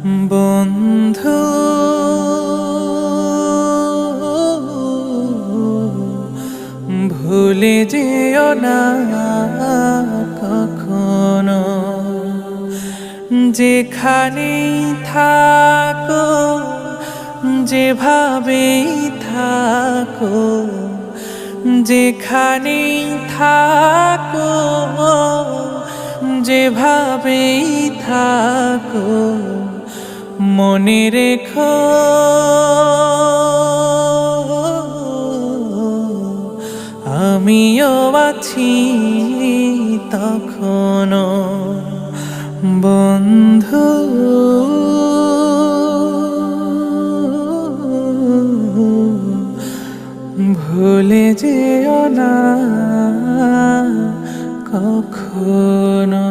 বন্ধু ভুলে যেও না কখনো, যেখানেই থাকো যেভাবেই থাকো, যেখানেই থাকো যেভাবেই থাকো, মনে রেখো আমিও আছি তখনো। বন্ধু ভুলে যেও না কখনো।